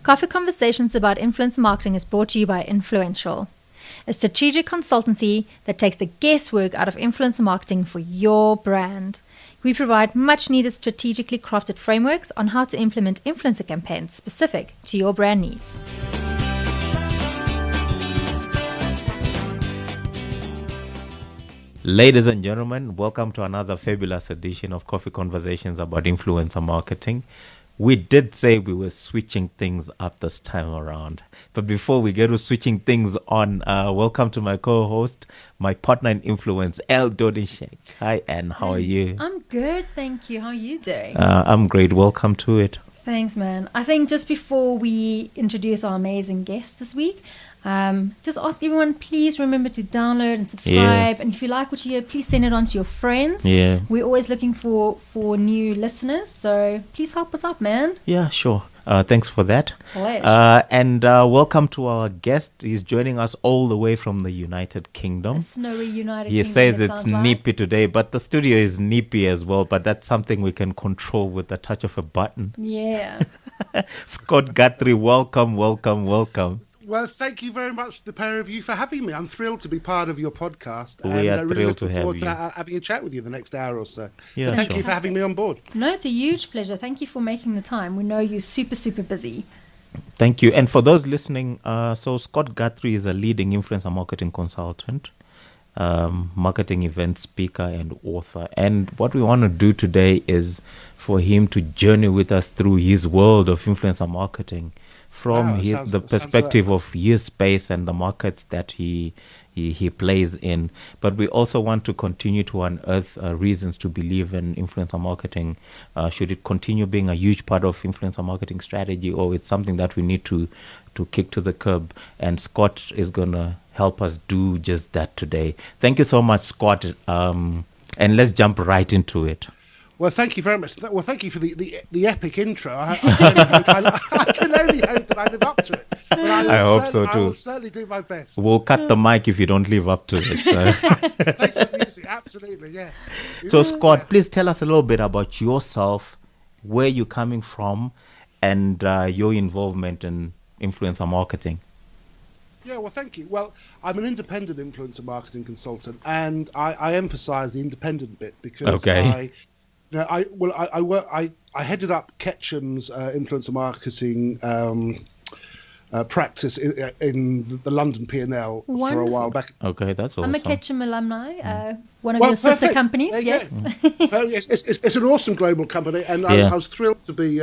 Coffee Conversations about Influencer Marketing is brought to you by Influential, a strategic consultancy that takes the guesswork out of influencer marketing for your brand. We provide much needed strategically crafted frameworks on how to implement influencer campaigns specific to your brand needs. Ladies and gentlemen, welcome to another fabulous edition of Coffee Conversations about Influencer Marketing. We did say we were switching things up this time around. But before we get to switching things on, welcome to my co-host, my partner in influence, El Dodishek. Hi, Anne. How are you? I'm good, thank you. How are you doing? I'm great. Welcome to it. Thanks, man. I think just before we introduce our amazing guest this week, just ask everyone, please remember to download and subscribe. And if you like what you hear, please send it on to your friends. Yeah. We're always looking for new listeners, so please help us out, man. Yeah, sure. Thanks for that. And welcome to our guest. He's joining us all the way from the United Kingdom. A snowy United Kingdom. He says it's nippy today, but the studio is nippy as well. But that's something we can control with the touch of a button. Yeah. Scott Guthrie, welcome. Well, thank you very much, the pair of you, for having me. I'm thrilled to be part of your podcast. We are really thrilled to looking have forward you. to having a chat with you the next hour or so. Yeah, so thank sure. you for having me on board. No, it's a huge pleasure. Thank you for making the time. We know you're super, super busy. Thank you. And for those listening, so Scott Guthrie is a leading influencer marketing consultant, marketing event speaker and author. And what we want to do today is for him to journey with us through his world of influencer marketing from the perspective of his space and the markets that he plays in. But we also want to continue to unearth reasons to believe in influencer marketing. Should it continue being a huge part of influencer marketing strategy, or it's something that we need to kick to the curb? And Scott is going to help us do just that today. Thank you so much, Scott. And let's jump right into it. Well, thank you very much. Well, thank you for the epic intro. I can only hope that I live up to it. But I hope so too. I will certainly do my best. We'll cut the mic if you don't live up to it. So. Play some music, absolutely, yeah. So, Scott, please tell us a little bit about yourself, where you're coming from, and your involvement in influencer marketing. Yeah, well, thank you. Well, I'm an independent influencer marketing consultant, and I emphasise the independent bit because I headed up Ketchum's influencer marketing practice in the London P&L for a while back. Okay, that's awesome. I'm a Ketchum alumni, one of your sister companies. Yes. It's an awesome global company, and I was thrilled to be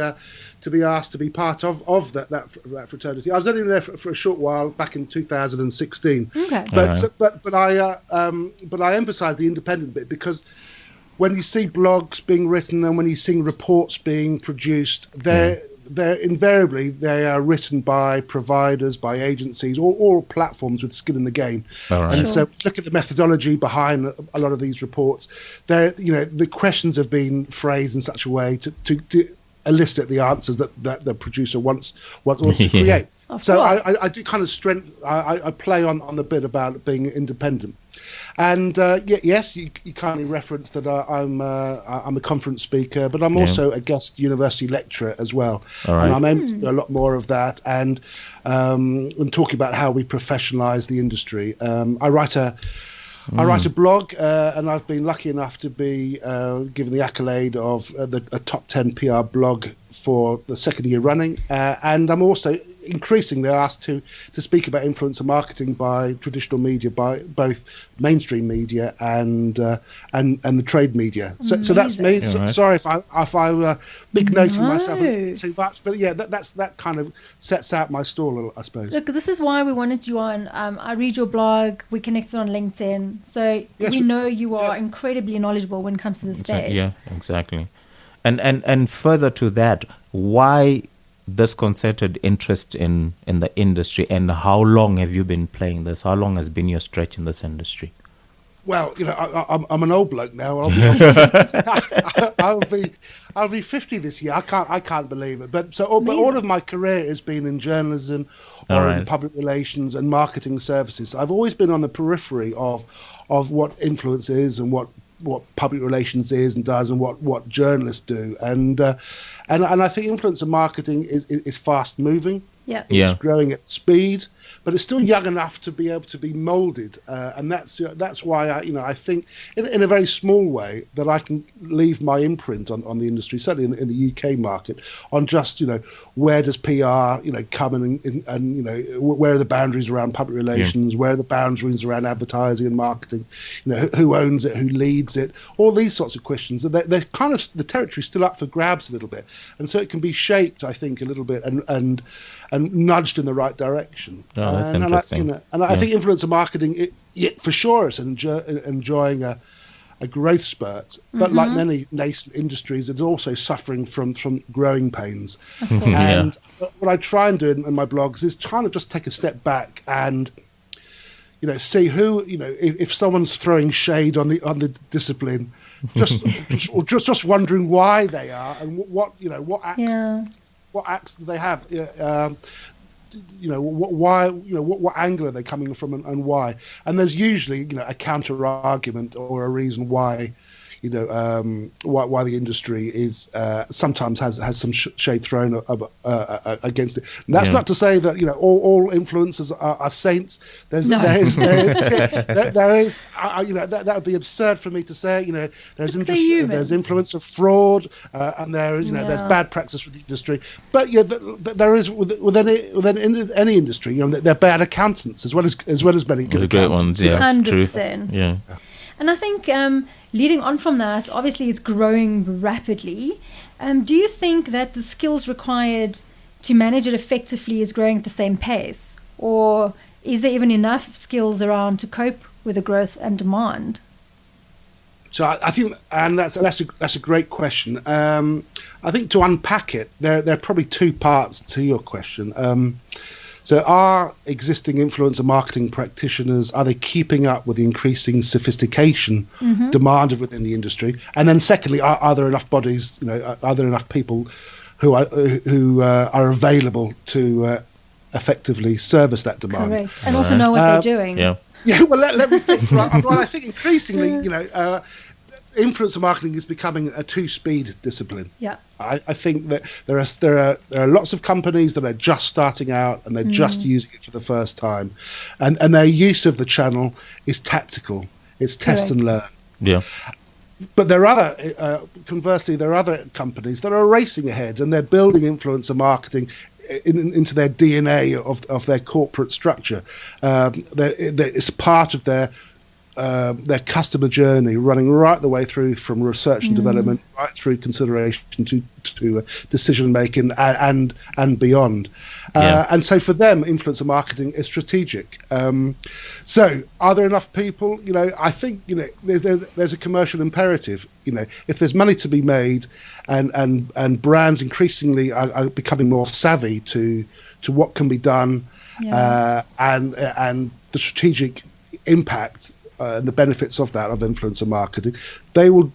asked to be part of that fraternity. I was only there for a short while back in 2016. Okay. But I emphasise the independent bit because when you see blogs being written and when you see reports being produced, they're invariably they are written by providers, by agencies, or platforms with skin in the game. And so look at the methodology behind a lot of these reports. The questions have been phrased in such a way to elicit the answers that the producer wants to create. So I do kind of I play on the bit about being independent. And yes, you kindly referenced that I'm a conference speaker, but I'm also a guest university lecturer as well. And I'm aiming to do a lot more of that. And I'm talking about how we professionalise the industry. I write a blog, and I've been lucky enough to be given the accolade of a top 10 PR blog for the second year running. And I'm also increasingly asked to speak about influencer marketing by traditional media, by both mainstream media and the trade media. So that's me. Sorry if I big noting myself too much, but yeah, that kind of sets out my stall a little, I suppose. Look, this is why we wanted you on. I read your blog. We connected on LinkedIn, so we know you are incredibly knowledgeable when it comes to this space. Yeah, exactly. And further to that, why this concerted interest in the industry, and how long have you been playing this? How long has been your stretch in this industry? Well, I'm an old bloke now. I'll be 50 this year. I can't believe it. But all of my career has been in journalism, or in public relations and marketing services. I've always been on the periphery of what influence is and what public relations is and does, and what journalists do, and I think influencer marketing is fast moving. Yeah. It's growing at speed, but it's still young enough to be able to be molded, and that's why I think in a very small way that I can leave my imprint on the industry, certainly in the UK market, on just where does PR come in, and where are the boundaries around public relations, where are the boundaries around advertising and marketing, who owns it, who leads it, all these sorts of questions. They're kind of, the territory's still up for grabs a little bit, and so it can be shaped, I think, a little bit and nudged in the right direction. Oh, that's interesting. I think influencer marketing, it for sure is enjoying a growth spurt, but like many nascent industries, it's also suffering from growing pains. And what I try and do in my blogs is trying to just take a step back and see who, if someone's throwing shade on the discipline, just wondering why they are and what acts do they have? What angle are they coming from and why? And there's usually a counter argument or a reason why why the industry is sometimes has some shade thrown against it. And that's not to say that all influencers are saints. There is that would be absurd for me to say. There's influencer fraud, and there's bad practice with the industry. But there is within any industry. They're bad accountants as well as many good accountants. Ones, 100%. Yeah. And I think leading on from that, obviously it's growing rapidly. Do you think that the skills required to manage it effectively is growing at the same pace? Or is there even enough skills around to cope with the growth and demand? So I think, and that's a great question. I think to unpack it, there are probably two parts to your question. So are existing influencer marketing practitioners, are they keeping up with the increasing sophistication demanded within the industry? And then secondly, are there enough bodies, are there enough people who are available to effectively service that demand? Correct. And also know what they're doing. Yeah, well, let me think. Right. Well, I think increasingly, influencer marketing is becoming a two-speed discipline. Yeah. I think that there are lots of companies that are just starting out and they're just using it for the first time, and their use of the channel is tactical. It's test and learn. Yeah. But conversely, there are other companies that are racing ahead and they're building influencer marketing into their DNA of their corporate structure. It's part of their customer journey, running right the way through from research and development right through consideration to decision making and beyond. And so for them, influencer marketing is strategic. So are there enough people? I think there's a commercial imperative. If there's money to be made, and brands increasingly are becoming more savvy to what can be done, and the strategic impact. And the benefits of influencer marketing, they will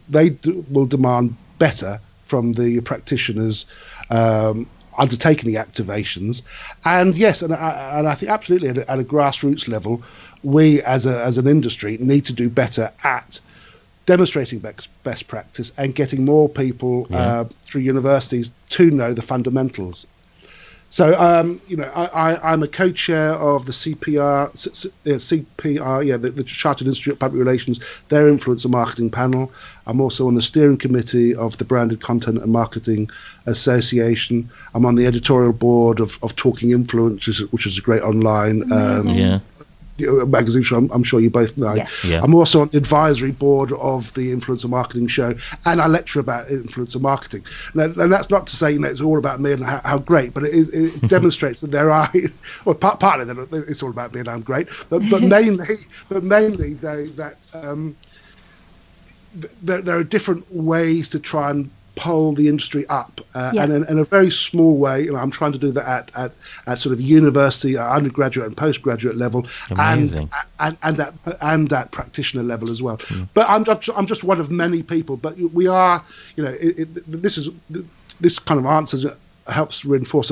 demand better from the practitioners undertaking the activations. And yes, and I think absolutely at a grassroots level, we as an industry need to do better at demonstrating best practice and getting more people through universities to know the fundamentals. So, I'm a co-chair of the CPR, the Chartered Institute of Public Relations, their influencer marketing panel. I'm also on the steering committee of the Branded Content and Marketing Association. I'm on the editorial board of Talking Influence, which is a great online magazine show. I'm sure you both know. Yes. Yeah. I'm also on the advisory board of the Influencer Marketing Show, and I lecture about influencer marketing. And that's not to say it's all about me and how great, but it demonstrates that there are, well, partly that it's all about me and I'm great, but mainly that there are different ways to try and pull the industry up, and in a very small way. I'm trying to do that at sort of university, undergraduate and postgraduate level. Amazing. and at practitioner level as well. But I'm just one of many people. But we are, this kind of answers helps reinforce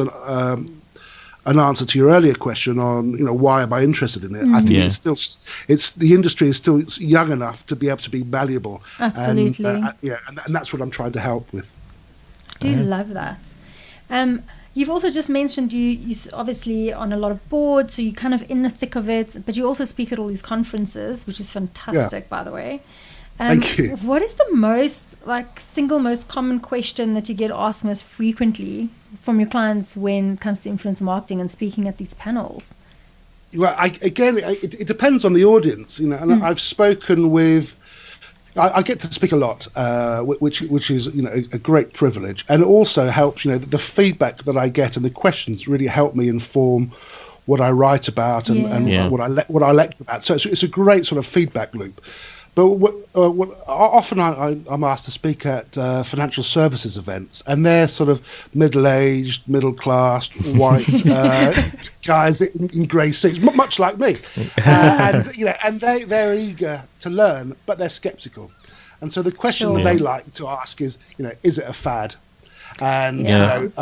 an answer to your earlier question on, why am I interested in it? I think the industry is still young enough to be able to be malleable. Absolutely. And that's what I'm trying to help with. Do love that. You've also just mentioned you obviously on a lot of boards, so you're kind of in the thick of it, but you also speak at all these conferences, which is fantastic, by the way. Thank you. What is the single most common question that you get asked most frequently from your clients when it comes to influencer marketing and speaking at these panels? Well, it depends on the audience, and I've spoken with. I get to speak a lot, which is a great privilege, and it also helps. The feedback that I get and the questions really help me inform what I write about and what I lecture about. So it's a great sort of feedback loop. But often I'm asked to speak at financial services events, and they're sort of middle-aged, middle-class, white guys in grey suits, much like me, and they're eager to learn, but they're sceptical. And so the question that they like to ask is it a fad? And I'm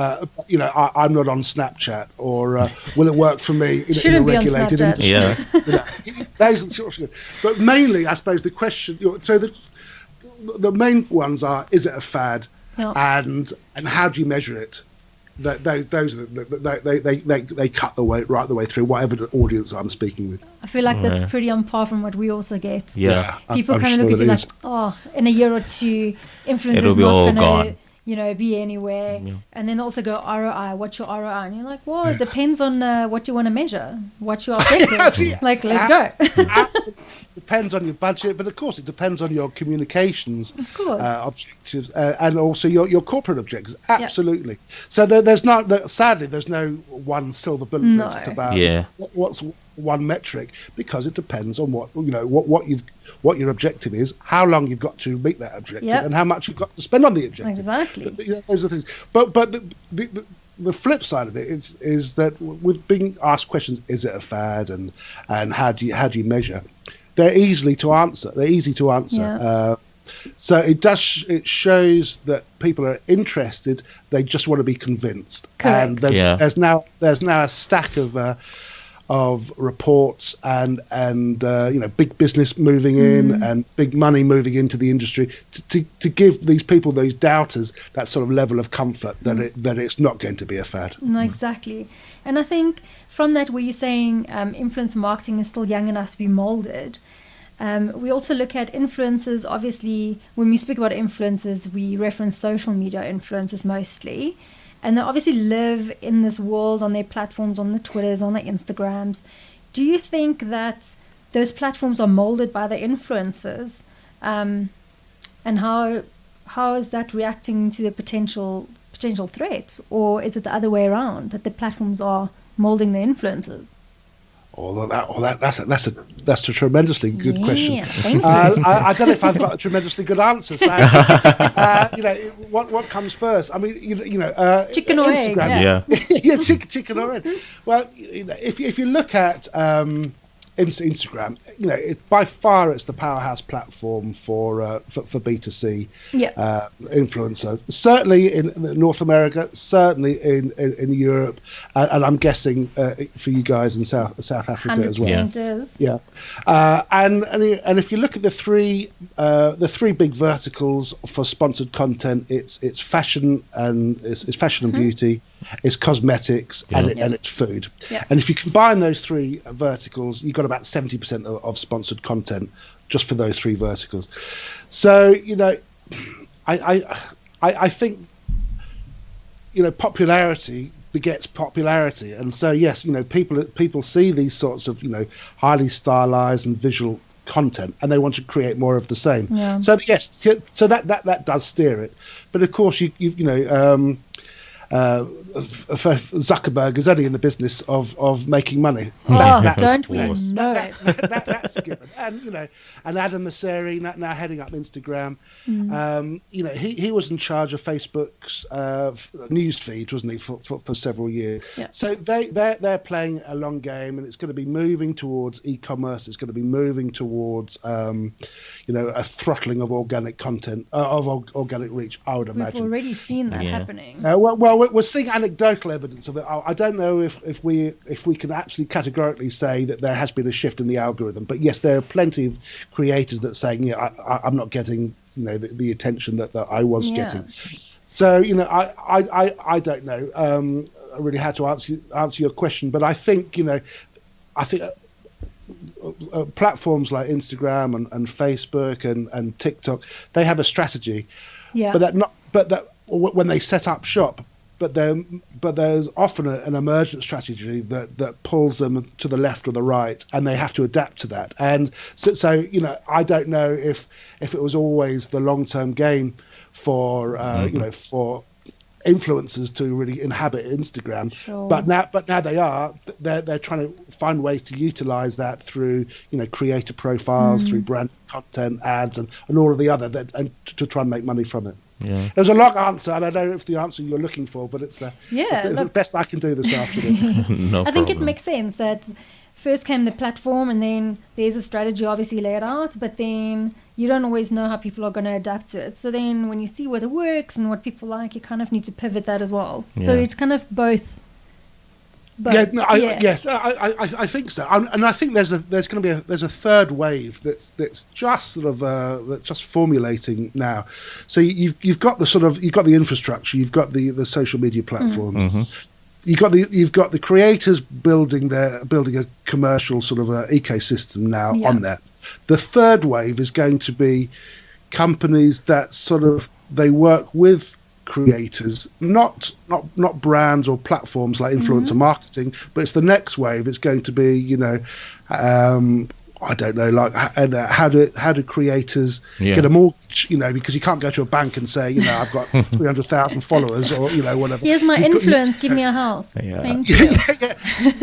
not on Snapchat, or will it work for me in a regulated industry? Yeah. Those are the sort of, but mainly, I suppose the question. So the main ones are: is it a fad? And how do you measure it? Those are they cut right the way through whatever the audience I'm speaking with. I feel like that's pretty on par from what we also get. Yeah, people kind of look at you like, in a year or two, influencers not going to be anywhere, and then also go ROI. What's your ROI? And you're like, well, it depends on what you want to measure. What's your objective? Let's go. Depends on your budget, but of course it depends on your communications objectives and also your corporate objectives. Absolutely. So sadly there's no one silver bullet list about what's one metric, because it depends on what your objective is, how long you've got to meet that objective, and how much you've got to spend on the objective. Exactly. Those are things. But the flip side of it is that with being asked questions, is it a fad, and how do you measure? They're easy to answer. So it shows that people are interested. They just want to be convinced. Correct. And there's now a stack of reports and big business moving in and big money moving into the industry to give these people, those doubters, that sort of level of comfort that it's not going to be a fad. No, exactly. And I think from that, where you're saying influencer marketing is still young enough to be molded, we also look at influencers. Obviously, when we speak about influencers, we reference social media influencers mostly. And they obviously live in this world on their platforms, on the Twitters, on the Instagrams. Do you think that those platforms are molded by the influencers? And how is that reacting to the potential threat? Or is it the other way around, that the platforms are molding the influencers? That's a tremendously good question. Thank you. I don't know if I've got a tremendously good answer. So, what comes first? I mean, chicken or egg? Chicken or egg. Well, if you look at Instagram, by far it's the powerhouse platform for B2C influencer. Certainly in North America, certainly in Europe, and I'm guessing for you guys in South Africa as well. 100% is. Yeah, and if you look at the three big verticals for sponsored content, it's fashion and it's fashion and beauty. It's cosmetics and it's food. Yeah. And if you combine those three verticals, you've got about 70% of sponsored content just for those three verticals. So, I think, popularity begets popularity. And so, yes, people see these sorts of, highly stylized and visual content, and they want to create more of the same. Yeah. So, yes, so that does steer it. But of course, Zuckerberg is only in the business of making money. Don't we know it? That's a given. And Adam Mosseri, now heading up Instagram, he was in charge of Facebook's news feed, wasn't he, for several years? Yeah. So they're playing a long game, and it's going to be moving towards e-commerce. It's going to be moving towards a throttling of organic content, of organic reach, I would imagine. We've already seen that happening. we're seeing anecdotal evidence of it. I don't know if we can actually categorically say that there has been a shift in the algorithm. But yes, there are plenty of creators that saying, yeah, I'm not getting the attention that I was getting. So I don't know really how to answer your question, but I think platforms like Instagram and Facebook and TikTok, they have a strategy, but that when they set up shop, but there's often an emergent strategy that pulls them to the left or the right, and they have to adapt to that. And so I don't know if it was always the long-term game for for influencers to really inhabit Instagram, but now they're trying to find ways to utilize that through creator profiles, through brand content, ads, and all of the other and to try and make money from it. There's a long answer, and I don't know if it's the answer you're looking for, but it's the best I can do this afternoon. I think it makes sense that first came the platform, and then there's a strategy obviously laid out, but then you don't always know how people are going to adapt to it. So then when you see what works and what people like, you kind of need to pivot that as well. So it's kind of both. Yes, I think so, and I think there's going to be a third wave that's just sort of just formulating now. So you've got the infrastructure, you've got the social media platforms, you've got the creators building a commercial sort of ecosystem now on there. The third wave is going to be companies that sort of they work with creators, not brands or platforms like influencer marketing, but it's the next wave. It's going to be I don't know, like how do creators get a mortgage? Because you can't go to a bank and say, I've got 300,000 followers or whatever. Here's my influence. Give me a house. Thank you.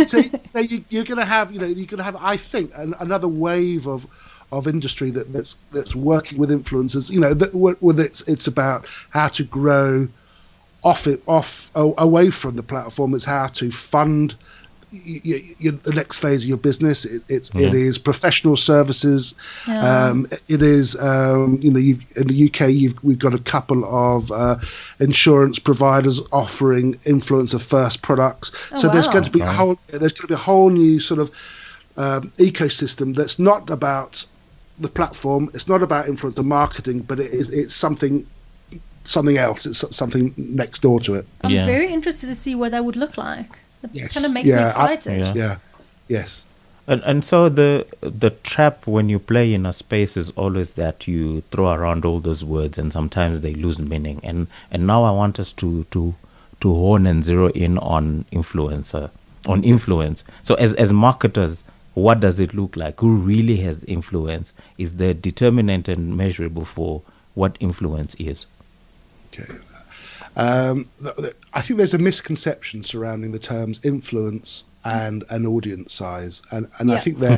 So you're going to have, I think, another wave of industry that's working with influencers. Whether it's about how to grow away from the platform. It's how to fund the next phase of your business. It is professional services. It is in the UK we've got a couple of insurance providers offering influencer first products. There's going to be a whole new sort of ecosystem that's not about the platform. It's not about influencer marketing, but it's something else. It's something next door to it. I'm very interested to see what that would look like. It kind of makes me excited. Yes. And so the trap when you play in a space is always that you throw around all those words and sometimes they lose meaning. And now I want us to hone and zero in on influence. So as marketers, what does it look like? Who really has influence? Is there determinant and measurable for what influence is? Okay. I think there's a misconception surrounding the terms influence and an audience size, and I think they're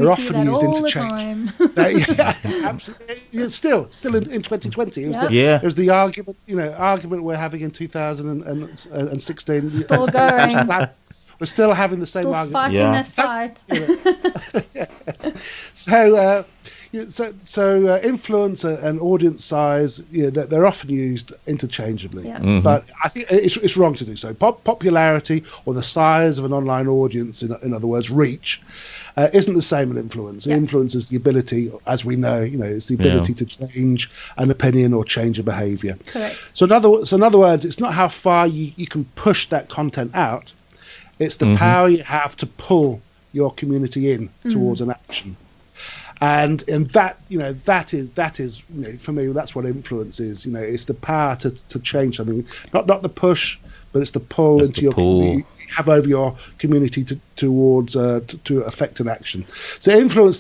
often used interchange. Absolutely. It's still in 2020. There's the argument we're having in 2016. Still going. We're still having the same argument. Fighting that fight. So influence and audience size, they're often used interchangeably. But I think it's wrong to do so. Popularity or the size of an online audience, in other words, reach, isn't the same as influence. Influence is the ability, as we know, it's the ability to change an opinion or change a behaviour. Correct. So in other words, it's not how far you can push that content out. It's the power you have to pull your community in towards an action. And that that is for me, that's what influence is. It's the power to change something, not the push, but it's the pull into your you have over your community towards to affect an action. So influence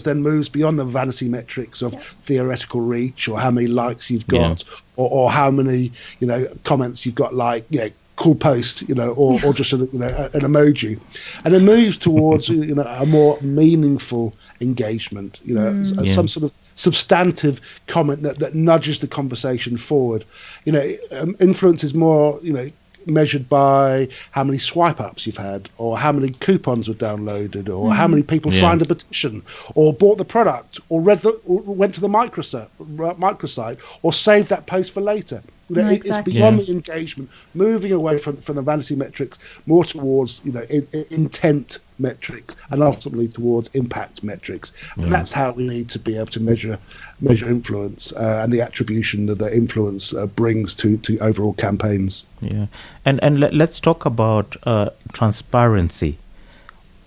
then moves beyond the vanity metrics of theoretical reach or how many likes you've got or how many comments you've got, like cool post, or just an emoji, and it moves towards a more meaningful engagement, some sort of substantive comment that nudges the conversation forward. Influence is more measured by how many swipe ups you've had, or how many coupons were downloaded, or how many people signed a petition, or bought the product, or went to the microsite, or saved that post for later. You know, No, it's exactly. beyond the engagement, moving away from the vanity metrics, more towards, you know, intent metrics, and ultimately towards impact metrics. And that's how we need to be able to measure influence and the attribution that the influence brings to overall campaigns. Yeah, and let's talk about transparency.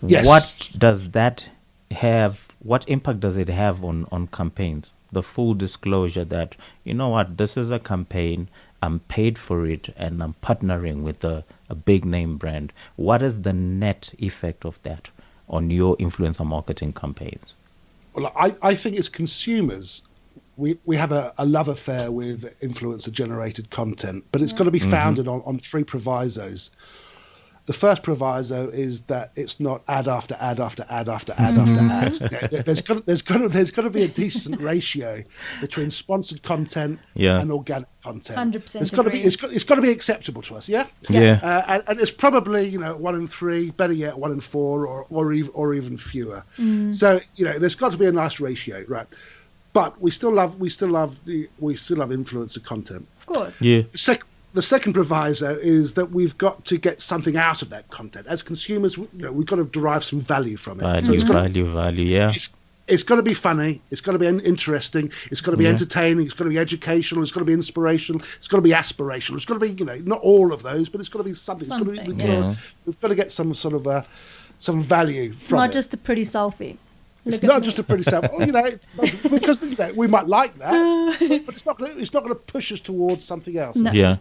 Yes. What does that have? What impact does it have on campaigns? The full disclosure that, you know what, this is a campaign, I'm paid for it, and I'm partnering with a big name brand. What is the net effect of that on your influencer marketing campaigns? Well, I think as consumers, we have a love affair with influencer generated content, but it's got to be founded on three provisos. The first proviso is that it's not ad after ad after ad after ad after ad. Yeah, there's got to be a decent ratio between sponsored content and organic content. 100% It's got to be agree. it's got to be acceptable to us. Yeah. And it's probably, you know, 1 in 3, better yet 1 in 4, or even fewer. So, you know, there's got to be a nice ratio, right? But we still love influencer content. Of course. Yeah. The second proviso is that we've got to get something out of that content. As consumers, you know, we've got to derive some value from it. Value. Yeah. It's got to be funny. It's got to be interesting. It's got to be entertaining. It's got to be educational. It's got to be inspirational. It's got to be aspirational. It's got to be, you know, not all of those, but it's got to be something. We've got to get some sort of some value from it. It's not just a pretty selfie. It's not just a pretty sample, you know, because, you know, we might like that, but it's not going to push us towards something else. No. Yeah.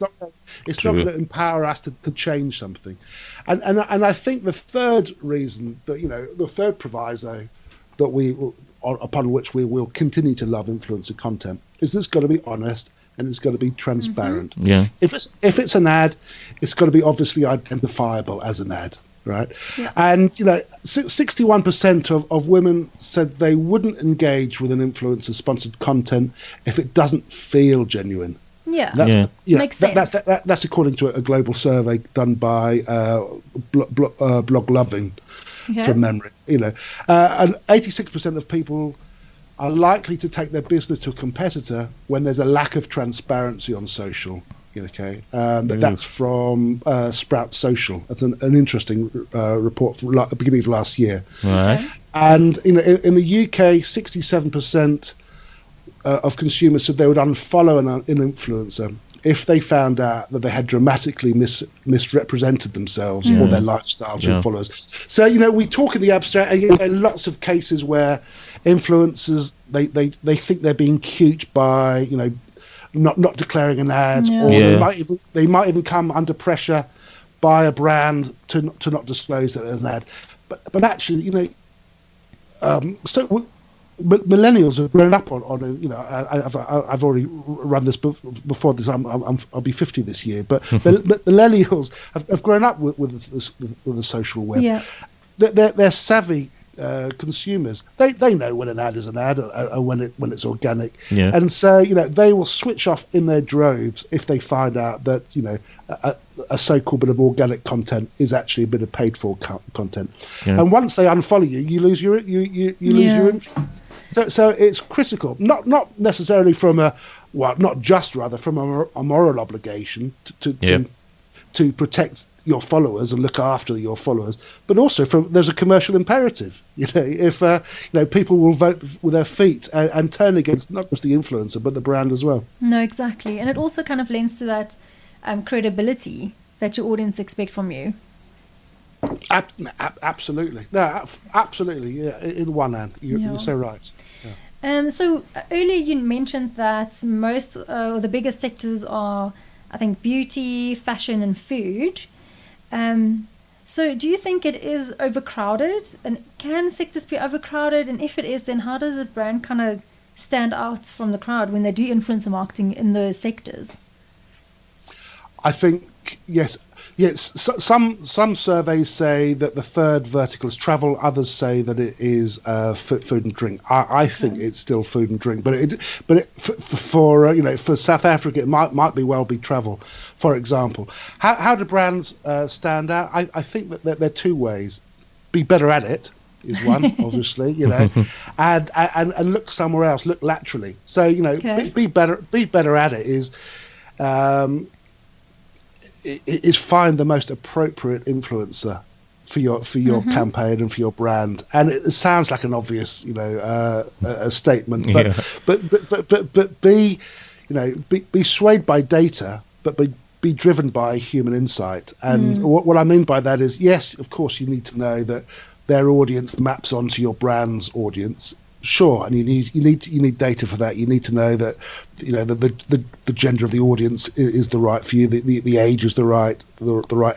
It's not going to empower us to change something. And I think the third reason that, you know, the third proviso that upon which we will continue to love influencer content is it's got to be honest and it's got to be transparent. Yeah. If it's an ad, it's got to be obviously identifiable as an ad. Right. Yeah. And, you know, 61% of women said they wouldn't engage with an influencer sponsored content if it doesn't feel genuine. Yeah. Makes sense. That's according to a global survey done by Blog Loving from memory. You know, and 86% of people are likely to take their business to a competitor when there's a lack of transparency on social. Okay, that's from Sprout Social. That's an interesting report from the beginning of last year. Right. And, you know, in the UK, 67% of consumers said they would unfollow an influencer if they found out that they had dramatically misrepresented themselves or their lifestyle to followers. So, you know, we talk in the abstract, and, you know, lots of cases where influencers they think they're being cute by, you know, not declaring an ad, or they might even come under pressure by a brand to not disclose that as an ad. But actually, you know, so millennials have grown up on you know, I've already run this before this. I'll be 50 this year, but millennials have grown up with the social web. Yeah. They're savvy consumers. They know when an ad is an ad or when it's organic, and so, you know, they will switch off in their droves if they find out that, you know, a so-called bit of organic content is actually a bit of paid for content. And once they unfollow you lose your influence. So it's critical, not necessarily from not just from a moral obligation to protect your followers and look after your followers, but also there's a commercial imperative. You know, if you know, people will vote with their feet and turn against not just the influencer but the brand as well. No, exactly, and it also kind of lends to that credibility that your audience expect from you. Absolutely, no, absolutely. Yeah, in one hand, you're so right. Yeah. So earlier you mentioned that most or the biggest sectors are, I think, beauty, fashion, and food. So do you think it is overcrowded? And can sectors be overcrowded? And if it is, then how does a brand kind of stand out from the crowd when they do influencer marketing in those sectors? I think yes. So, some surveys say that the third vertical is travel. Others say that it is food and drink. I think it's still food and drink, but for you know, for South Africa, it might be travel, for example. How do brands stand out? I think that there are two ways. Be better at it is one, obviously, you know, and look somewhere else. Look laterally. So, you know, be better at it is. is find the most appropriate influencer for your campaign and for your brand. And it sounds like an obvious, a statement, but be swayed by data, but be driven by human insight. And what I mean by that is, yes, of course, you need to know that their audience maps onto your brand's audience. Sure, and you need data for that. You need to know that the gender of the audience is the right for you. The age is the right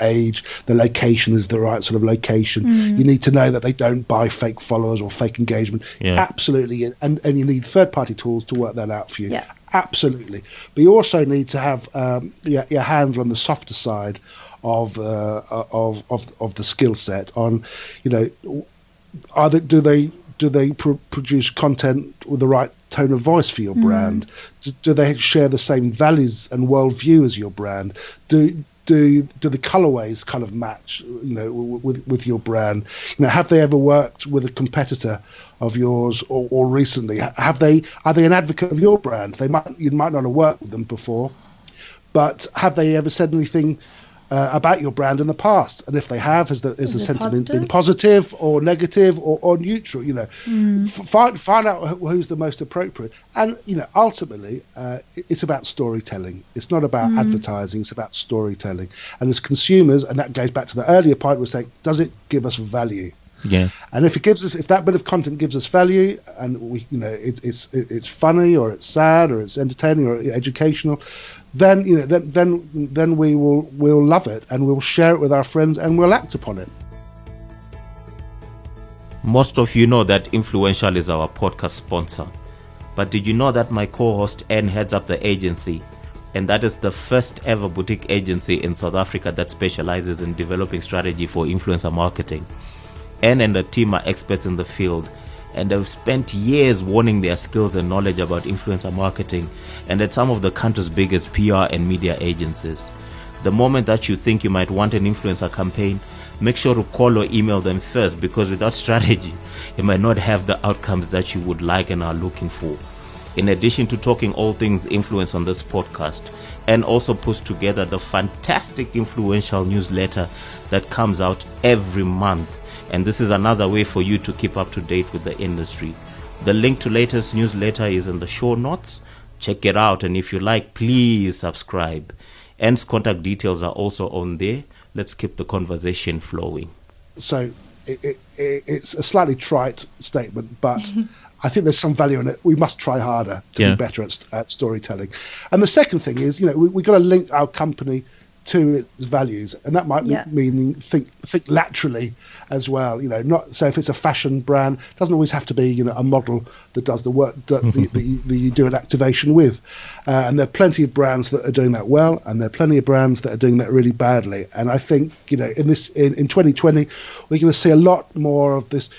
age. The location is the right sort of location. You need to know that they don't buy fake followers or fake engagement. Yeah. Absolutely, and you need third-party tools to work that out for you. Yeah. Absolutely, but you also need to have your hands on the softer side of the skill set. On do they produce content with the right tone of voice for your brand? Do they share the same values and worldview as your brand? Do the colorways kind of match, with your brand? Have they ever worked with a competitor of yours or recently? Are they an advocate of your brand? You might not have worked with them before, but have they ever said anything about your brand in the past? And if they have, has the sentiment been positive or negative or neutral? Find out who's the most appropriate. And ultimately, it's about storytelling. It's not about advertising. It's about storytelling. And as consumers, and that goes back to the earlier point, we say, does it give us value? Yeah. And if that bit of content gives us value, and it's funny, or it's sad, or it's entertaining, or educational, then we'll love it, and we'll share it with our friends, and we'll act upon it. Most of you know that Influential is our podcast sponsor, but did you know that my co-host Anne heads up the agency, and that is the first ever boutique agency in South Africa that specializes in developing strategy for influencer marketing? Anne and the team are experts in the field, and have spent years honing their skills and knowledge about influencer marketing, and at some of the country's biggest PR and media agencies. The moment that you think you might want an influencer campaign, make sure to call or email them first, because without strategy, it might not have the outcomes that you would like and are looking for. In addition to talking all things influence on this podcast, and also puts together the fantastic Influential newsletter that comes out every month. And this is another way for you to keep up to date with the industry. The link to latest newsletter is in the show notes. Check it out, and if you like, please subscribe. Anne's contact details are also on there. Let's keep the conversation flowing. So it's a slightly trite statement, but I think there's some value in it. We must try harder to be better at storytelling. And the second thing is, we've got to link our company to its values, and that might mean think laterally as well. Not so if it's a fashion brand, it doesn't always have to be a model that does the work that you do an activation with. And there are plenty of brands that are doing that well, and there are plenty of brands that are doing that really badly. And I think in 2020 we're going to see a lot more of this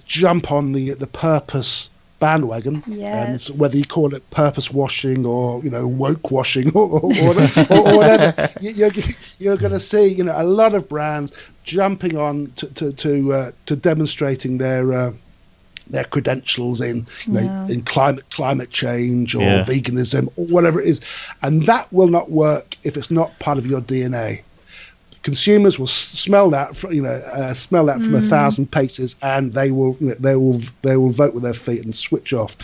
jump on the purpose bandwagon, and whether you call it purpose washing or woke washing or whatever, you're going to see a lot of brands jumping on to demonstrating their credentials in in climate change or veganism or whatever it is, and that will not work if it's not part of your DNA. Consumers will smell that, from 1,000 paces, and they will vote with their feet and switch off.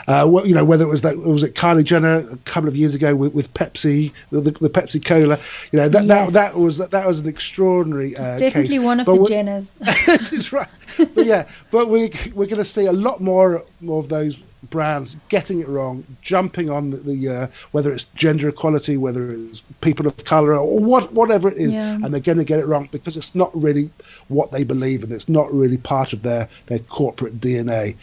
Whether it was Kylie Jenner a couple of years ago with Pepsi, the Pepsi Cola, that was an extraordinary it's definitely case. one of the Jenners. That's right. But we're going to see a lot more of those brands getting it wrong, jumping on the whether it's gender equality, whether it's people of color, or whatever it is, and they're going to get it wrong because it's not really what they believe in. It's not really part of their corporate DNA.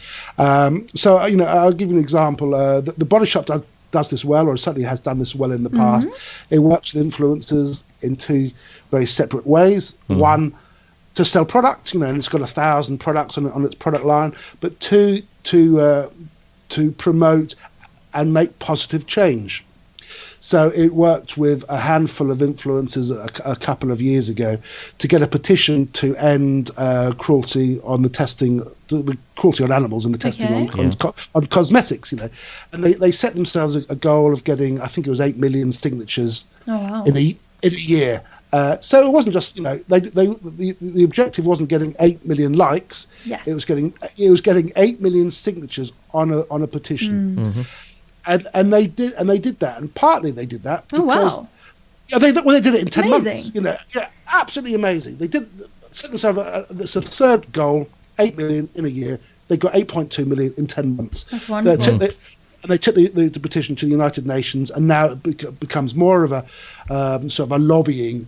So I'll give you an example. The Body Shop does this well, or certainly has done this well in the past. It works with influencers in two very separate ways. One, to sell products, and it's got 1,000 products on its product line, but two, to promote and make positive change. So it worked with a handful of influencers a couple of years ago to get a petition to end cruelty on the cruelty on animals and the testing on cosmetics. And they set themselves a goal of getting, I think it was 8 million signatures in a year. So it wasn't just the objective wasn't getting 8 million likes. Yes. It was getting 8 million signatures on a petition. Mm-hmm. And they did that, and partly they did that because they did it in 10 months. Absolutely amazing. They set themselves a third goal, 8 million in a year. They got 8.2 million in 10 months. That's wonderful. They took the petition to the United Nations, and now it becomes more of a sort of a lobbying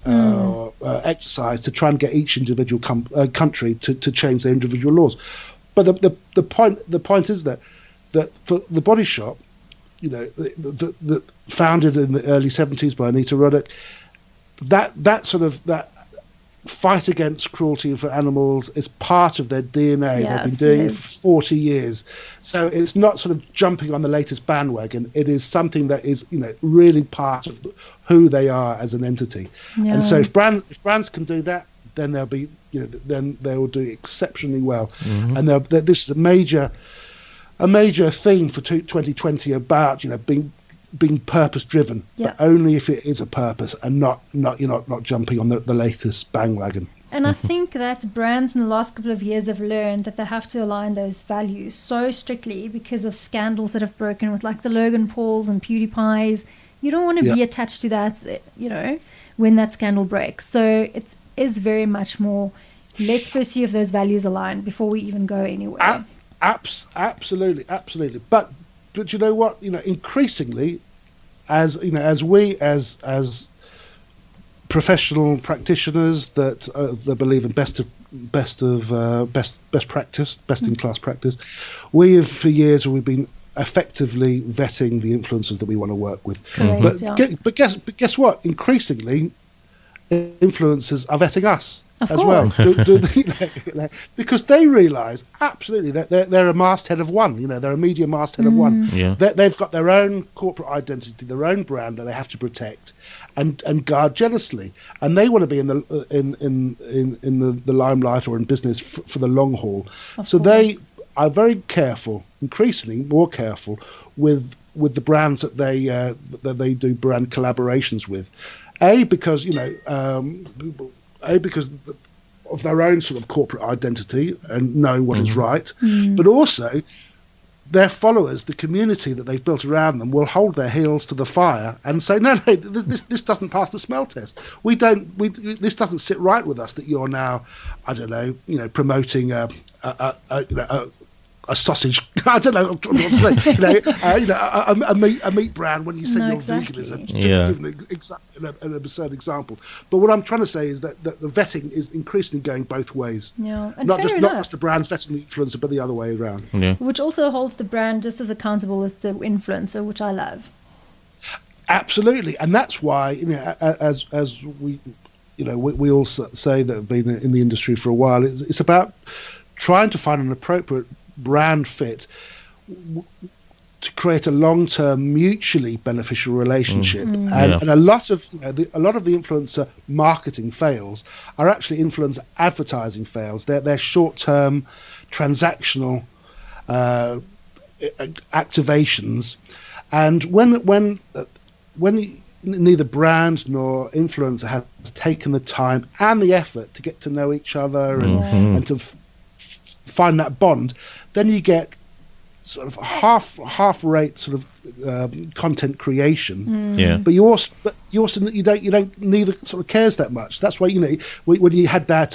exercise to try and get each individual country to change their individual laws. But the point is that for the Body Shop, the founded in the early 70s by Anita Roddick, that fight against cruelty for animals is part of their DNA. Yes, they've been doing it for 40 years. So it's not sort of jumping on the latest bandwagon. It is something that is, really part of who they are as an entity. Yeah. And so if brands can do that, then they'll be, then they will do exceptionally well. Mm-hmm. And this is a major theme for 2020 about being purpose driven, but only if it is a purpose and not jumping on the latest bandwagon. And I think that brands in the last couple of years have learned that they have to align those values so strictly because of scandals that have broken with like the Logan Pauls and PewDiePies. You don't want to be attached to that, when that scandal breaks. So it is very much more, let's first see if those values align before we even go anywhere. Absolutely. But you know what? Increasingly, as we as professional practitioners that believe in best practice, best in class practice, we have for years we've been effectively vetting the influencers that we want to work with. Correct, but guess what? Increasingly, influencers are vetting us. Of as course. Well, because they realise absolutely that they're a masthead of one. They're a media masthead of one. Yeah. They've got their own corporate identity, their own brand that they have to protect and guard jealously, and they want to be in the limelight or in business for the long haul. So they are very careful, increasingly more careful with the brands that they do brand collaborations with. Because of their own sort of corporate identity and know what is right, but also their followers, the community that they've built around them, will hold their heels to the fire and say, no, this doesn't pass the smell test. This doesn't sit right with us that you're now, I don't know, promoting a sausage. I don't know what to say. A meat brand when you say you're veganism. An absurd example. But what I'm trying to say is that the vetting is increasingly going both ways. Yeah, and not just the brands vetting the influencer, but the other way around. Yeah. Which also holds the brand just as accountable as the influencer, which I love. Absolutely, and that's why as we we all say that have been in the industry for a while. It's about trying to find an appropriate brand fit to create a long-term mutually beneficial relationship. And a lot of the influencer marketing fails are actually influencer advertising fails. They're short-term transactional activations, and when neither brand nor influencer has taken the time and the effort to get to know each other and to find that bond, then you get sort of half rate sort of content creation. But you don't neither sort of cares that much. That's why when you had that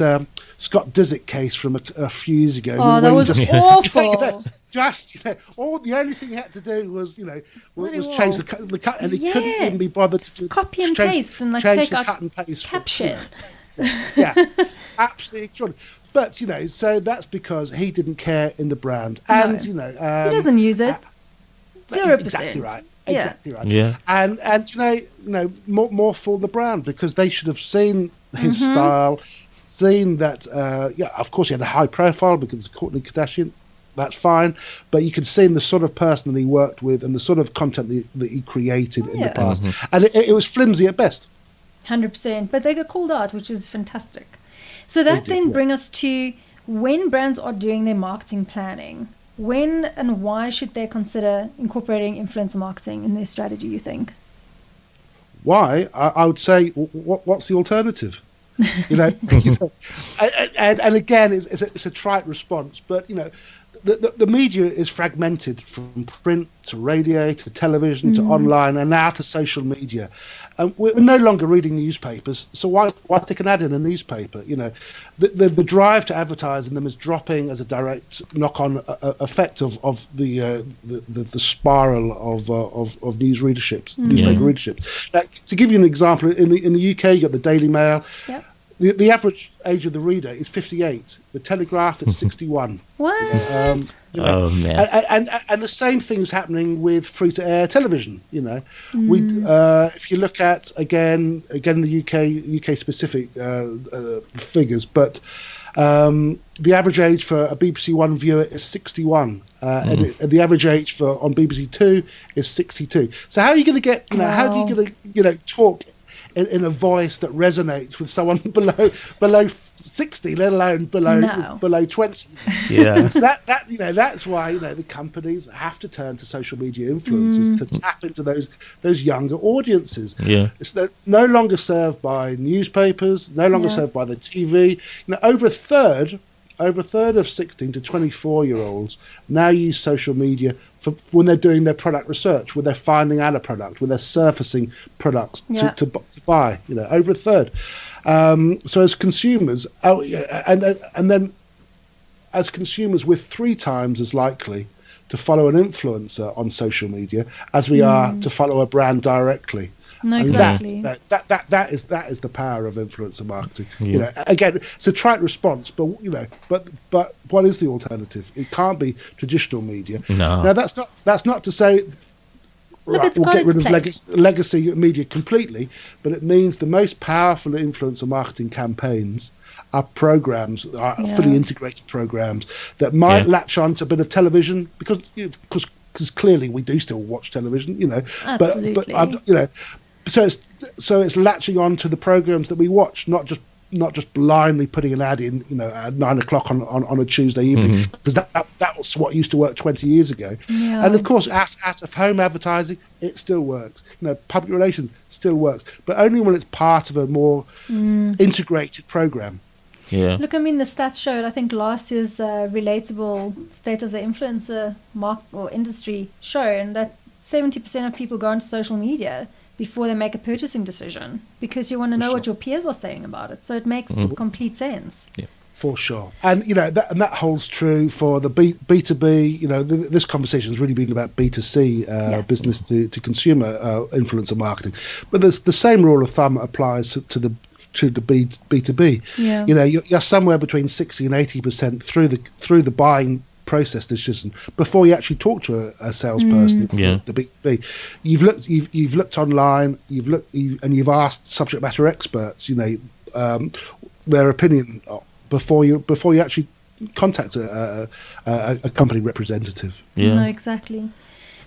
Scott Disick case from a few years ago. Oh, that was awful. The only thing he had to do was change the cut, and he couldn't even be bothered to copy and paste and take the out cut and paste caption. Absolutely extraordinary. But so that's because he didn't care in the brand, and he doesn't use it. 0%. Exactly right. Yeah. And more for the brand, because they should have seen his style, seen that. Of course, he had a high profile because of Kourtney Kardashian. that's fine. But you can see in the sort of person that he worked with and the sort of content that he created in the past. And it was flimsy at best. 100%. But they got called out, which is fantastic. So that then brings us to when brands are doing their marketing planning. When and why should they consider incorporating influencer marketing in their strategy, you think? Why? I would say, what's the alternative? And again, it's a trite response, but the media is fragmented from print to radio to television to online and now to social media. We're no longer reading newspapers, so why stick an ad in a newspaper? The drive to advertise in them is dropping as a direct knock-on effect of the spiral of news readerships, newspaper readerships. To give you an example, in the UK, you got the Daily Mail. Yep. The average age of the reader is 58. The Telegraph is 61. What? Oh man! And the same thing is happening with free-to-air television. If you look at again the UK specific figures, but the average age for a BBC One viewer is 61, and the average age on BBC Two is 62. So how are you going to get? How are you going to talk in a voice that resonates with someone below 60, let alone below 20? Yeah. So that's why the companies have to turn to social media influencers to tap into those younger audiences. Yeah. It's no longer served by newspapers, no longer served by the TV. Over a third of 16 to 24-year-olds now use social media for when they're doing their product research, when they're finding out a product, when they're surfacing products to buy. Over a third. So as consumers, and then as consumers, we're 3 times as likely to follow an influencer on social media as we are to follow a brand directly. No, exactly. That is the power of influencer marketing. Again, it's a trite response, but but what is the alternative? It can't be traditional media. No. Now that's not to say we'll get rid of legacy media completely, but it means the most powerful influencer marketing campaigns are programs, fully integrated programs that might latch on to a bit of television because clearly we do still watch television, Absolutely. but so it's latching on to the programs that we watch, not just blindly putting an ad in, at 9 o'clock on a Tuesday evening, because that was what used to work 20 years ago. Yeah. And of course, out of home advertising, it still works. Public relations still works, but only when it's part of a more integrated program. Yeah. Look, the stats showed, I think last year's relatable state of the influencer industry shown that 70% of people go onto social media before they make a purchasing decision because you want to know what your peers are saying about it. So it makes complete sense. Yeah. For sure. And, that holds true for the B2B. This conversation has really been about B2C, business to consumer influencer marketing. But the same rule of thumb applies to the B2B. Yeah. You're somewhere between 60 and 80% through the buying process decision before you actually talk to a salesperson. The B2B. You've looked online, you've asked subject matter experts, their opinion before you actually contact a company representative. Yeah. No, exactly.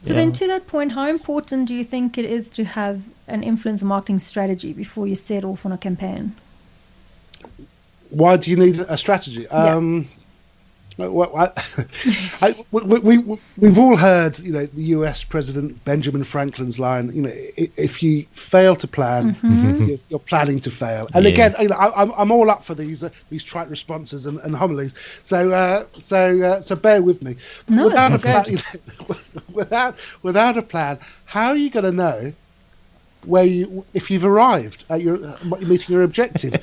So then to that point, how important do you think it is to have an influencer marketing strategy before you set off on a campaign? Why do you need a strategy? We've all heard, the U.S. President Benjamin Franklin's line. If you fail to plan, you're planning to fail. And again, I'm all up for these trite responses and homilies. So bear with me. No, without a plan, how are you going to know if you've arrived at meeting your objective?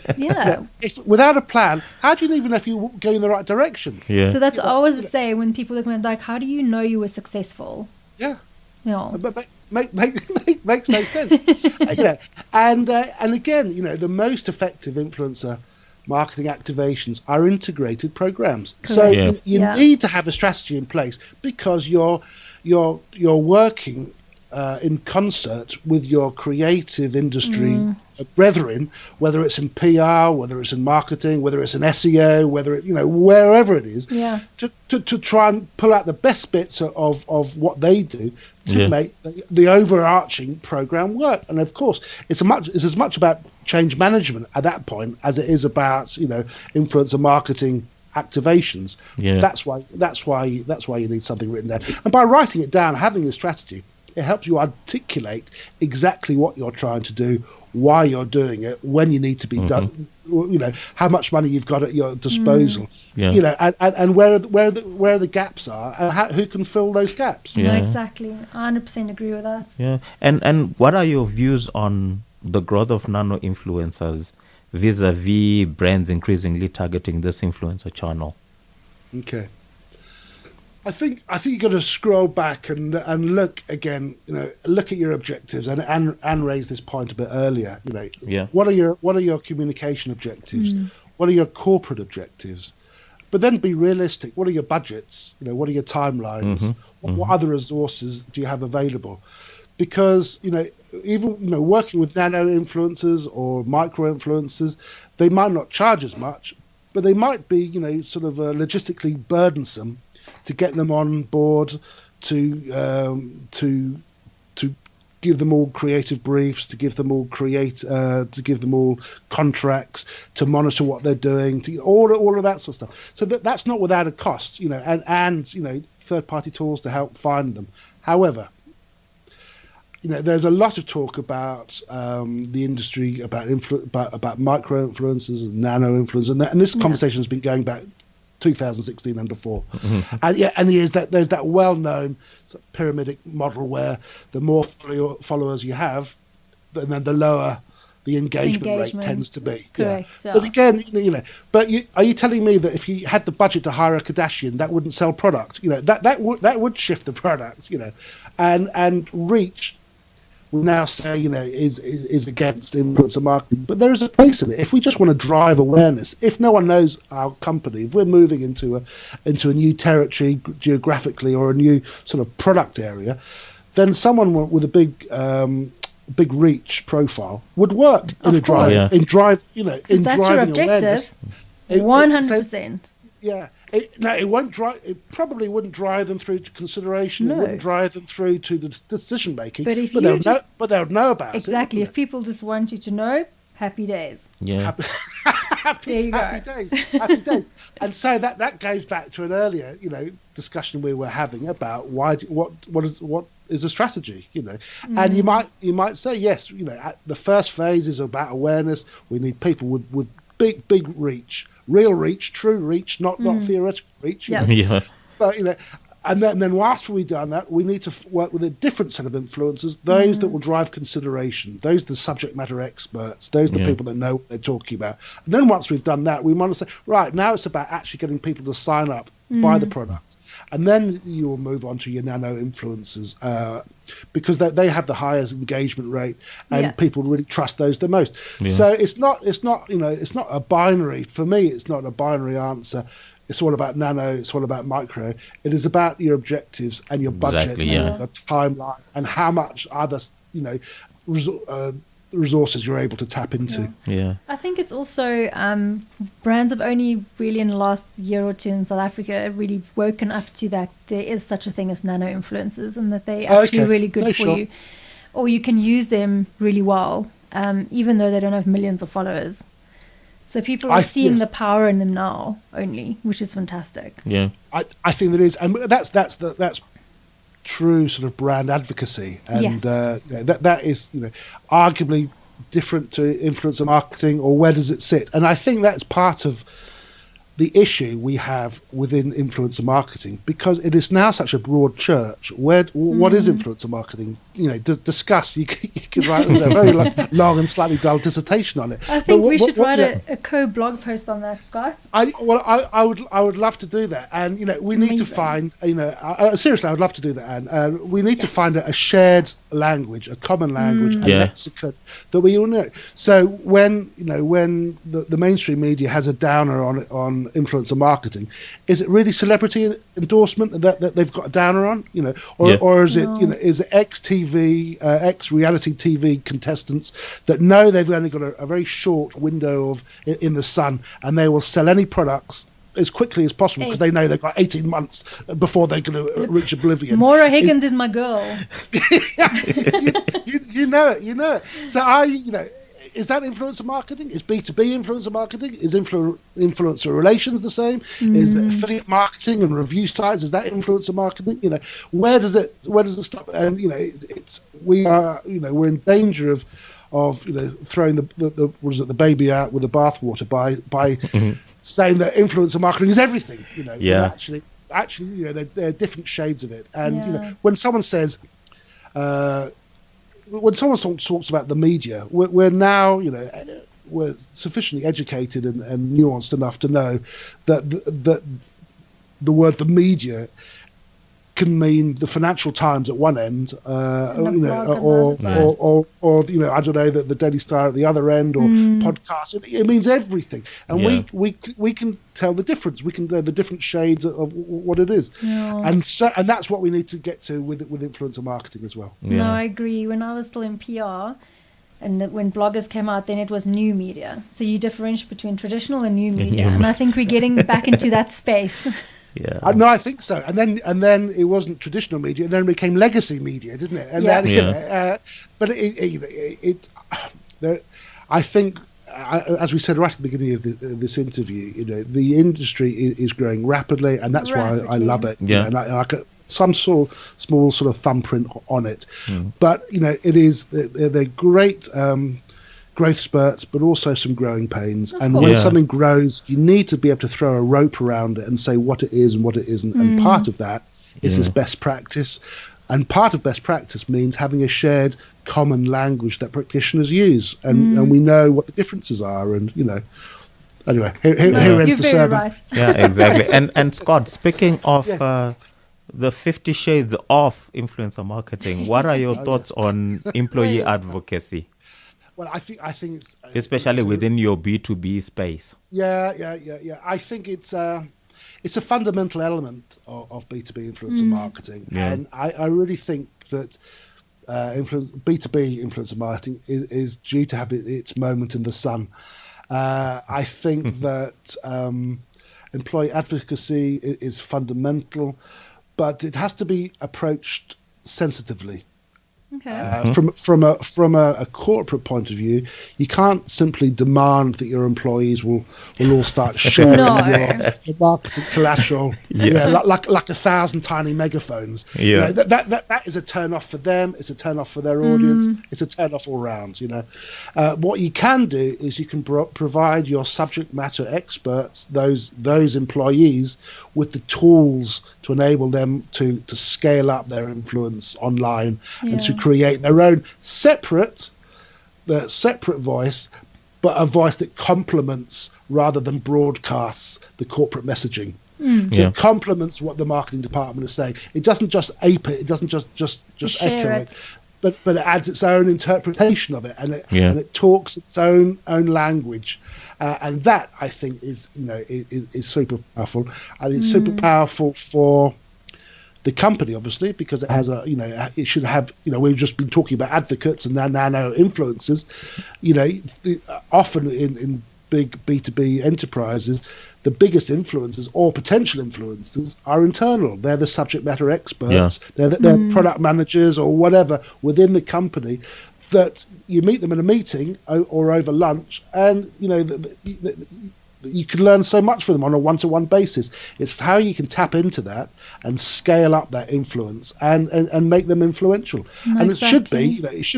Without a plan, how do you even know if you're going in the right direction? So that's what I always say when people look at me, how do you know you were successful? But makes no sense. And again, the most effective influencer marketing activations are integrated programs. Correct. So you need to have a strategy in place because you're working in concert with your creative industry brethren, whether it's in PR, whether it's in marketing, whether it's in SEO, whether it, wherever it is, to try and pull out the best bits of what they do to make the overarching program work. And of course, it's as much about change management at that point as it is about influencer marketing activations. That's why you need something written down. And by writing it down, having a strategy, it helps you articulate exactly what you're trying to do, why you're doing it, when you need to be done, how much money you've got at your disposal, and where the gaps are, and who can fill those gaps. No, exactly. 100% agree with that. Yeah. And what are your views on the growth of nano influencers vis-a-vis brands increasingly targeting this influencer channel? Okay. I think you've got to scroll back and look again. Look at your objectives and raise this point a bit earlier. What are your communication objectives? What are your corporate objectives? But then be realistic. What are your budgets? What are your timelines? What other resources do you have available? Because even working with nano influencers or micro influencers, they might not charge as much, but they might be sort of logistically burdensome to get them on board, to give them all creative briefs, to give them all contracts, to monitor what they're doing, to all of that sort of stuff. So that's not without a cost, and third-party tools to help find them. However, there's a lot of talk about the industry, about micro influencers and nano influencers, and this conversation has been going back 2016 and before. And there's that well-known sort of pyramidic model where the more followers you have, then the lower the engagement rate tends to be. Correct. Yeah. But again, are you telling me that if you had the budget to hire a Kardashian, that wouldn't sell product? That would shift the product. And reach, we now say, is against influencer marketing, but there is a place in it. If we just want to drive awareness, if no one knows our company, if we're moving into a new territory geographically or a new sort of product area, then someone with a big reach profile would work in driving your objective, awareness. 100%. It won't drive. It probably wouldn't drive them through to consideration. No. It wouldn't drive them through to the decision making. But they would know about it. Exactly. If people just want you to know, happy days. Yeah. Happy days. And so that goes back to an earlier, discussion we were having about what is a strategy, And you might say yes, the first phase is about awareness. We need people with big reach. Real reach, true reach, not theoretical reach. But and then whilst we've done that, we need to work with a different set of influencers, those that will drive consideration, those the subject matter experts, those the people that know what they're talking about. And then once we've done that, we want to say, right, now it's about actually getting people to sign up, buy the product. And then you will move on to your nano influencers because they have the highest engagement rate, and people really trust those the most. So it's not a binary. For me, it's not a binary answer. It's all about nano. It's all about micro. It is about your objectives and your budget, and your timeline, and how much other resources you're able to tap into. I think it's also brands have only really in the last year or two in South Africa really woken up to that there is such a thing as nano influencers, and that they actually really good for you, or you can use them really well, even though they don't have millions of followers. So people are seeing the power in them now only, which is fantastic. I think that is, and that's true sort of brand advocacy, and that is arguably different to influencer marketing, or where does it sit? And I think that's part of the issue we have within influencer marketing, because it is now such a broad church. What is influencer marketing? Discuss. You could write a very long and slightly dull dissertation on it. I think we should write a co-blog post on that, Scott. I would love to do that, and we need to find seriously, I would love to do that, and we need to find a shared language, a common language, a lexicon that we all know. So when the mainstream media has a downer on on influencer marketing, is it really celebrity endorsement that they've got a downer on, or is it is it ex reality TV contestants that know they've only got a very short window of in the sun, and they will sell any products as quickly as possible because they know they've got 18 months before they're going to reach oblivion. Maura Higgins is my girl. you know it. So is that influencer marketing? Is B2B influencer marketing? Is influencer relations the same? Is affiliate marketing and review sites, is that influencer marketing? Where does it stop? And we're in danger of throwing the baby out with the bathwater by saying that influencer marketing is everything. Actually, there are different shades of it. And when someone says, when someone talks about the media, we're now, we're sufficiently educated and nuanced enough to know that the word the media can mean the Financial Times at one end, or I don't know, the Daily Star at the other end, or podcasts. It means everything, and we can tell the difference. We can know the different shades of what it is, and that's what we need to get to with influencer marketing as well. No, I agree. When I was still in PR, and when bloggers came out, then it was new media. So you differentiate between traditional and new media, and I think we're getting back into that space. Yeah. No, I think so. And then it wasn't traditional media, and then it became legacy media, didn't it? And but I think, as we said right at the beginning of this interview, the industry is growing rapidly, and that's why I love it. Yeah. And I some small sort of thumbprint on it, but it is they're great. Growth spurts, but also some growing pains. And when something grows, you need to be able to throw a rope around it and say what it is and what it isn't. And part of that is this best practice. And part of best practice means having a shared common language that practitioners use. And we know what the differences are. And, anyway, here ends the sermon. Right. Yeah, exactly. And Scott, speaking of the 50 shades of influencer marketing, what are your thoughts on employee advocacy? Well, I think it's especially within your B2B space. Yeah. I think it's a fundamental element of B2B influencer marketing, and I really think that B2B influencer marketing is due to have its moment in the sun. I think that employee advocacy is fundamental, but it has to be approached sensitively. Okay. From a corporate point of view, you can't simply demand that your employees will all start sharing your marketing collateral, like 1,000 tiny megaphones. Yeah. That is a turn off for them. It's a turn off for their audience. It's a turn off all round. What you can do is you can provide your subject matter experts, those employees, with the tools to enable them to scale up their influence online and to create their own separate voice, but a voice that complements rather than broadcasts the corporate messaging. So it complements what the marketing department is saying. It doesn't just ape it. It doesn't just echo it. But it adds its own interpretation of it, and it talks its own language. And that, I think, is super powerful. And it's super powerful for the company, obviously, because it has it should have, we've just been talking about advocates and now influencers. Often in big B2B enterprises, the biggest influencers or potential influencers are internal. They're the subject matter experts. They're product managers or whatever within the company that you meet them in a meeting or over lunch, and you can learn so much from them on a one-to-one basis. It's how you can tap into that and scale up that influence and make them influential. And it should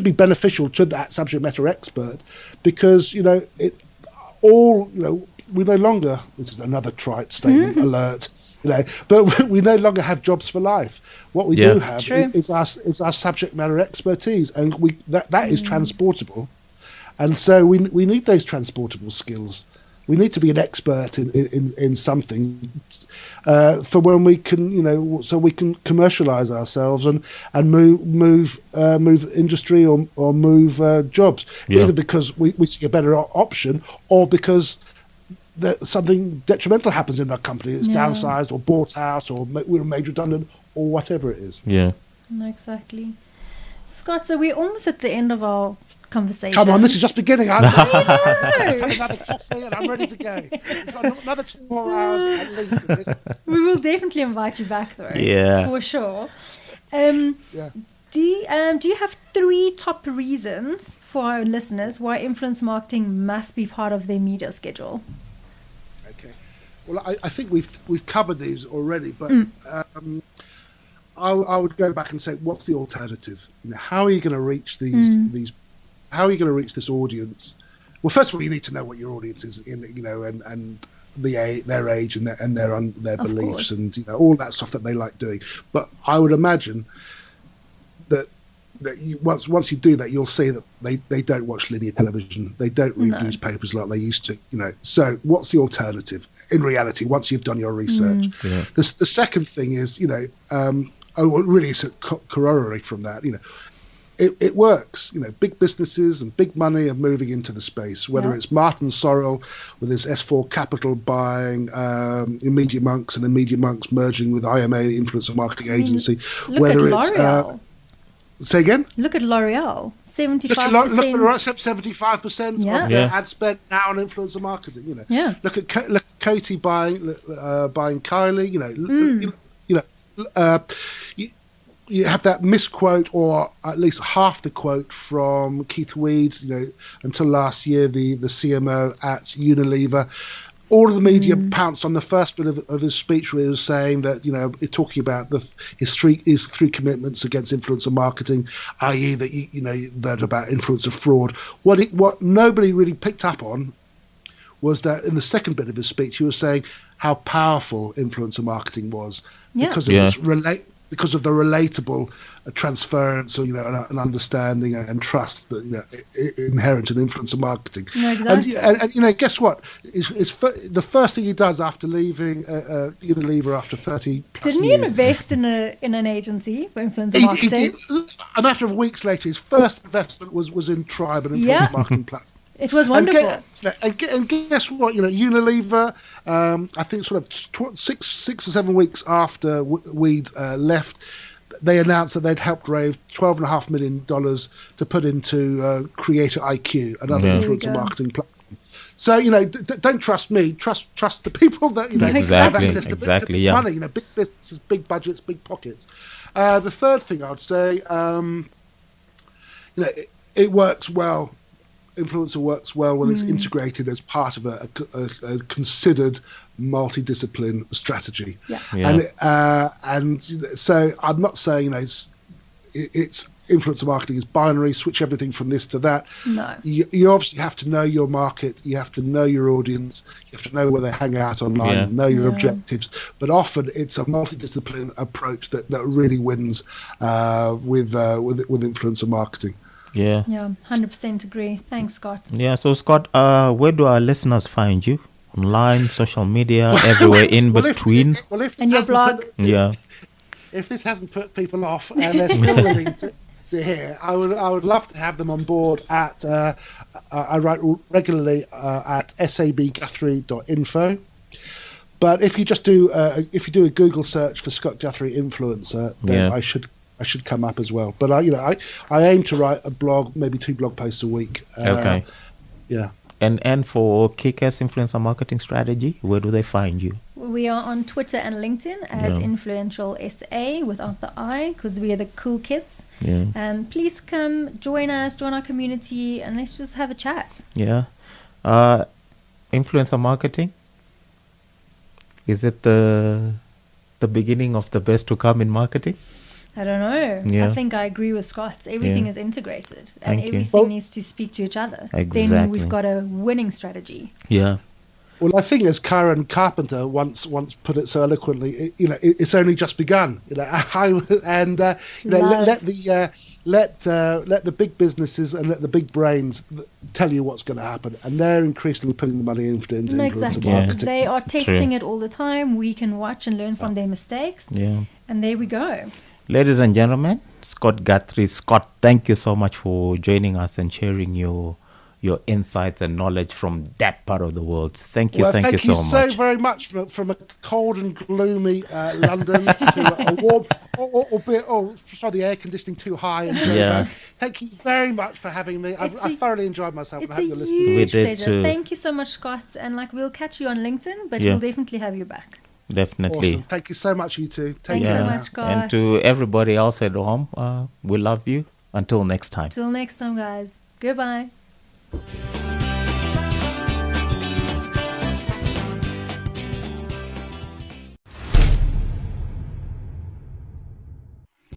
be beneficial to that subject matter expert, because we no longer, this is another trite statement, alert, but we no longer have jobs for life. What we do have is our subject matter expertise, and that is transportable. And so we need those transportable skills. We need to be an expert in something for when we can, so we can commercialize ourselves and move industry or move jobs, either because we see a better option or because that something detrimental happens in our company. It's Yeah. downsized or bought out or we're made redundant or whatever it is. Yeah. No, exactly. Scott, so we're almost at the end of our conversation. Come on, this is just beginning. I've know. another coffee and I'm ready to go. We've got another 2 more hours at least of this. We will definitely invite you back, though. Yeah. For sure. Yeah. Do you have 3 top reasons for our listeners why influence marketing must be part of their media schedule? Okay. Well, I think we've covered these already, but I would go back and say, what's the alternative? How are you going to reach these? How are you going to reach this audience? Well, first of all, you need to know what your audience is, and their age and their Of beliefs course. and all that stuff that they like doing. But I would imagine that once you do that, you'll see that they don't watch linear television, they don't read No. newspapers like they used to. So what's the alternative in reality? Once you've done your research, Yeah. the second thing is really it's a corollary from that. It works. Big businesses and big money are moving into the space. Whether Yeah. it's Martin Sorrell with his S4 Capital buying Media Monks and then Media Monks merging with IMA Influencer Marketing Agency. Look Whether at it's L'Oreal. say again. Look at L'Oreal. Look 75%. at 75% Yeah. of their Yeah. ad spend now on influencer marketing. Yeah. Look at Coty buying Kylie. You have that misquote, or at least half the quote from Keith Weed. Until last year, the CMO at Unilever. All of the media pounced on the first bit of his speech, where he was saying that talking about his three commitments against influencer marketing, i.e. that that about influencer fraud. What nobody really picked up on was that in the second bit of his speech, he was saying how powerful influencer marketing was Yeah. because it was because of the relatable transference, or an understanding and trust that inherent in influencer marketing. No, exactly. And guess what? The first thing he does after leaving Unilever after 30 plus Didn't he years, invest in an agency for influencer marketing? a matter of weeks later, his first investment was in Tribe, an influencer Yeah. marketing platform. It was wonderful. And guess what? Unilever, I think sort of 6 or 7 weeks after Weed left, they announced that they'd helped raise $12.5 million to put into Creator IQ, another Yeah. influencer There we go. marketing platform. So don't trust me. Trust the people that have Exactly, access to exactly, big yeah. money. Big businesses, big budgets, big pockets. The third thing I'd say, it works well. Influencer works well when it's integrated as part of a considered multidiscipline strategy. Yeah. Yeah. And so I'm not saying it's influencer marketing is binary, switch everything from this to that. No. You obviously have to know your market, you have to know your audience, you have to know where they hang out online, Yeah. know your Yeah. objectives. But often it's a multidiscipline approach that really wins with influencer marketing. Yeah. Yeah, 100% agree. Thanks, Scott. Yeah. So, Scott, where do our listeners find you? Online, social media, everywhere in between? If And your blog. Yeah. If this hasn't put people off and they're still willing to hear, I would love to have them on board at I write regularly at sabguthrie.info. But if you just do a Google search for Scott Guthrie influencer, then Yeah. I should come up as well. But I aim to write a blog, maybe 2 blog posts a week. Okay. Yeah. And for Kick-Ass Influencer Marketing Strategy, where do they find you? We are on Twitter and LinkedIn at Yeah. Influential SA without the I, because we are the cool kids. Yeah. Please come join us, join our community, and let's just have a chat. Yeah. Influencer marketing? Is it the beginning of the best to come in marketing? I don't know. Yeah. I think I agree with Scott. Everything Yeah. is integrated, and Thank you. everything Well- needs to speak to each other. Then Exactly. we've got a winning strategy. Yeah. Well, I think as Karen Carpenter once put it so eloquently, it's only just begun. Let the big businesses and let the big brains tell you what's going to happen, and they're increasingly putting the money into No, influencer exactly. marketing. They are testing it all the time. We can watch and learn from their mistakes, Yeah. and there we go. Ladies and gentlemen, Scott Guthrie. Scott, thank you so much for joining us and sharing your your insights and knowledge from that part of the world. Thank you, Well, thank you so much. Very much from a cold and gloomy London to a warm, sorry, the air conditioning too high. And Yeah. Thank you very much for having me. I thoroughly enjoyed myself. It's and I hope a you're listening. huge We did pleasure. too. Thank you so much, Scott. And we'll catch you on LinkedIn, but Yeah. we'll definitely have you back. Definitely. Awesome. Thank you so much, you two. Thank you so much, Scott. And to everybody else at home, we love you. Until next time. Till next time, guys. Goodbye.